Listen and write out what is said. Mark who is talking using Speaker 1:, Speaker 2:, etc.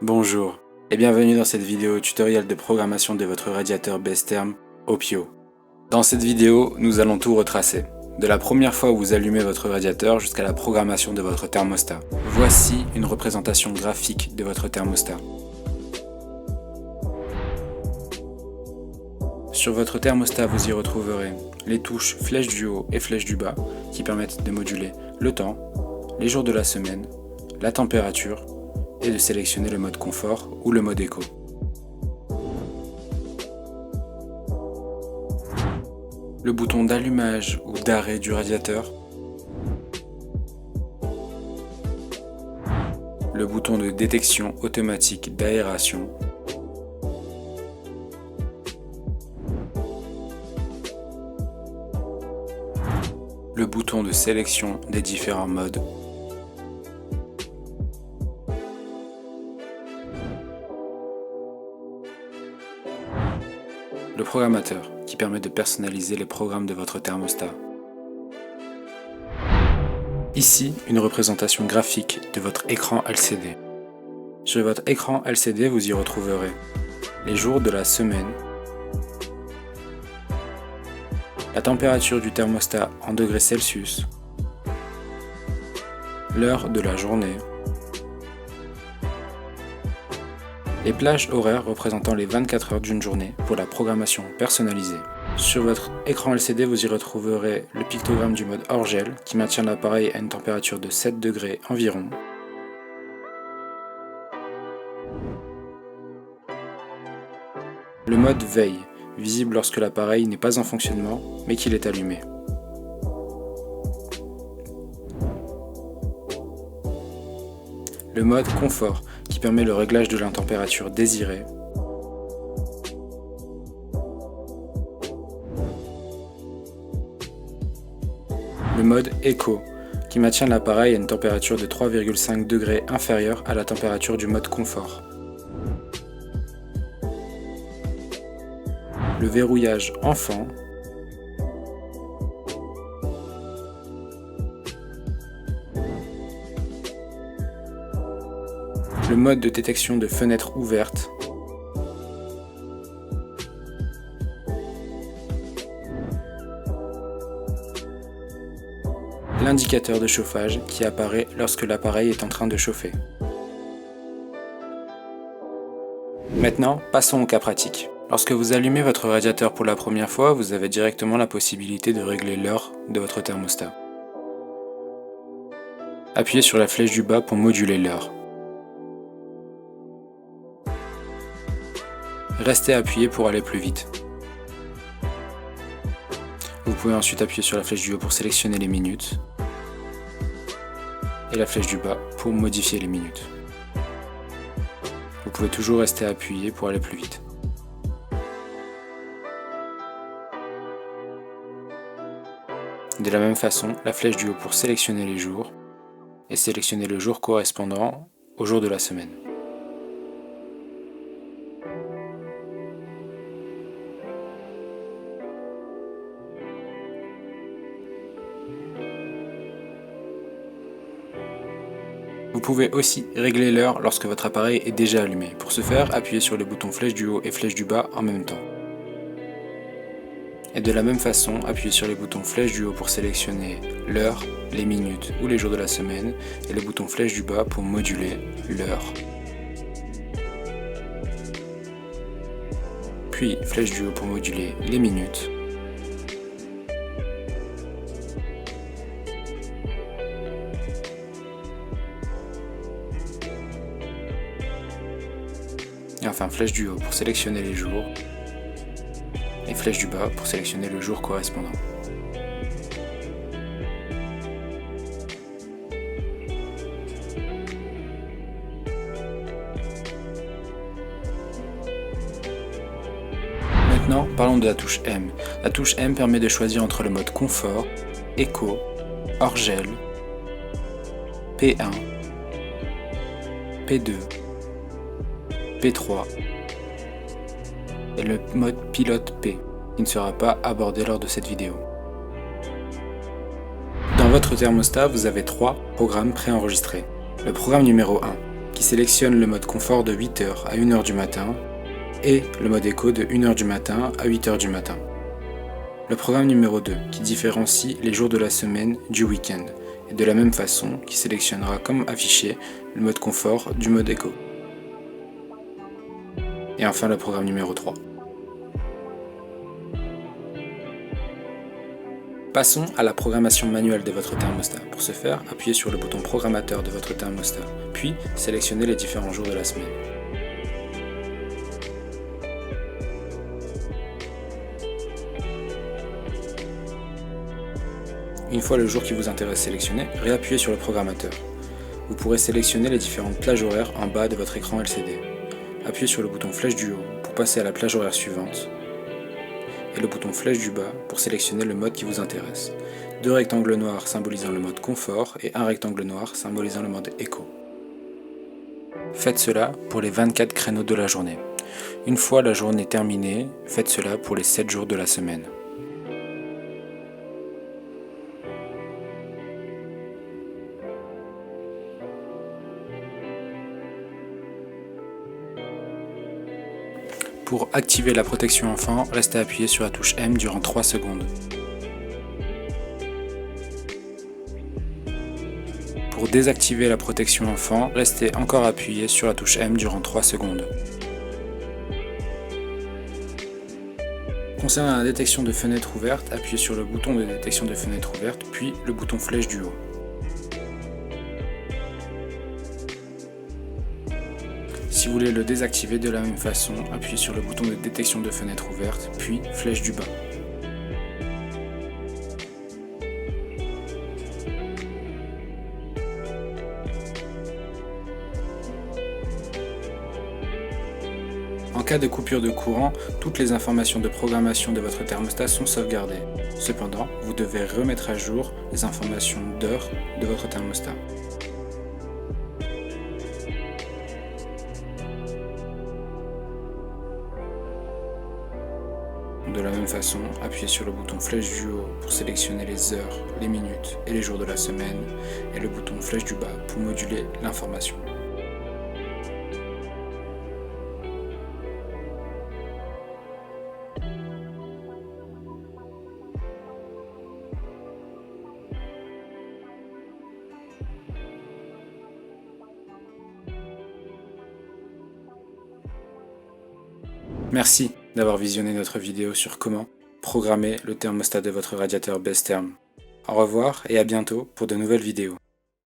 Speaker 1: Bonjour et bienvenue dans cette vidéo tutoriel de programmation de votre radiateur Bestherm Opio. Dans cette vidéo, nous allons tout retracer, de la première fois où vous allumez votre radiateur jusqu'à la programmation de votre thermostat. Voici une représentation graphique de votre thermostat. Sur votre thermostat, vous y retrouverez les touches flèche du haut et flèche du bas qui permettent de moduler le temps, les jours de la semaine, la température et de sélectionner le mode confort ou le mode éco. Le bouton d'allumage ou d'arrêt du radiateur, le bouton de détection automatique d'aération, le bouton de sélection des différents modes, le programmateur qui permet de personnaliser les programmes de votre thermostat. Ici, une représentation graphique de votre écran LCD. Sur votre écran LCD, vous y retrouverez les jours de la semaine, la température du thermostat en degrés Celsius, l'heure de la journée, les plages horaires représentant les 24 heures d'une journée pour la programmation personnalisée. Sur votre écran LCD, vous y retrouverez le pictogramme du mode hors gel qui maintient l'appareil à une température de 7 degrés environ. Le mode veille, visible lorsque l'appareil n'est pas en fonctionnement mais qu'il est allumé. Le mode confort qui permet le réglage de la température désirée. Le mode éco qui maintient l'appareil à une température de 3,5 degrés inférieure à la température du mode confort. Le verrouillage enfant. Le mode de détection de fenêtres ouvertes. L'indicateur de chauffage qui apparaît lorsque l'appareil est en train de chauffer. Maintenant, passons au cas pratique. Lorsque vous allumez votre radiateur pour la première fois, vous avez directement la possibilité de régler l'heure de votre thermostat. Appuyez sur la flèche du bas pour moduler l'heure. Restez appuyé pour aller plus vite. Vous pouvez ensuite appuyer sur la flèche du haut pour sélectionner les minutes et la flèche du bas pour modifier les minutes. Vous pouvez toujours rester appuyé pour aller plus vite. De la même façon, la flèche du haut pour sélectionner les jours et sélectionner le jour correspondant au jour de la semaine. Vous pouvez aussi régler l'heure lorsque votre appareil est déjà allumé. Pour ce faire, appuyez sur les boutons flèche du haut et flèche du bas en même temps. Et de la même façon, appuyez sur les boutons flèche du haut pour sélectionner l'heure, les minutes ou les jours de la semaine et le bouton flèche du bas pour moduler l'heure. Puis flèche du haut pour moduler les minutes. Et enfin flèche du haut pour sélectionner les jours et flèche du bas pour sélectionner le jour correspondant. Maintenant, parlons de la touche M. La touche M permet de choisir entre le mode confort, éco, hors gel, P1, P2, P3 et le mode pilote P, qui ne sera pas abordé lors de cette vidéo. Dans votre thermostat, vous avez 3 programmes préenregistrés. Le programme numéro 1, qui qui sélectionne le mode confort de 8h à 1h du matin et le mode éco de 1h du matin à 8h du matin. Le programme numéro 2 qui différencie les jours de la semaine du week-end et de la même façon qui sélectionnera comme affiché le mode confort du mode éco. Et enfin le programme numéro 3. Passons à la programmation manuelle de votre thermostat. Pour ce faire, appuyez sur le bouton programmateur de votre thermostat, puis sélectionnez les différents jours de la semaine. Une fois le jour qui vous intéresse sélectionné, réappuyez sur le programmateur. Vous pourrez sélectionner les différentes plages horaires en bas de votre écran LCD. Appuyez sur le bouton flèche du haut pour passer à la plage horaire suivante et le bouton flèche du bas pour sélectionner le mode qui vous intéresse. 2 rectangles noirs symbolisant le mode confort et un rectangle noir symbolisant le mode éco. Faites cela pour les 24 créneaux de la journée. Une fois la journée terminée, faites cela pour les 7 jours de la semaine. Pour activer la protection enfant, restez appuyé sur la touche M durant 3 secondes. Pour désactiver la protection enfant, restez encore appuyé sur la touche M durant 3 secondes. Concernant la détection de fenêtre ouverte, appuyez sur le bouton de détection de fenêtre ouverte, puis le bouton flèche du haut. Si vous voulez le désactiver de la même façon, appuyez sur le bouton de détection de fenêtre ouverte, puis flèche du bas. En cas de coupure de courant, toutes les informations de programmation de votre thermostat sont sauvegardées. Cependant, vous devez remettre à jour les informations d'heure de votre thermostat. De la même façon, appuyez sur le bouton flèche du haut pour sélectionner les heures, les minutes et les jours de la semaine et le bouton flèche du bas pour moduler l'information. Merci d'avoir visionné notre vidéo sur comment programmer le thermostat de votre radiateur Bestherm. Au revoir et à bientôt pour de nouvelles vidéos.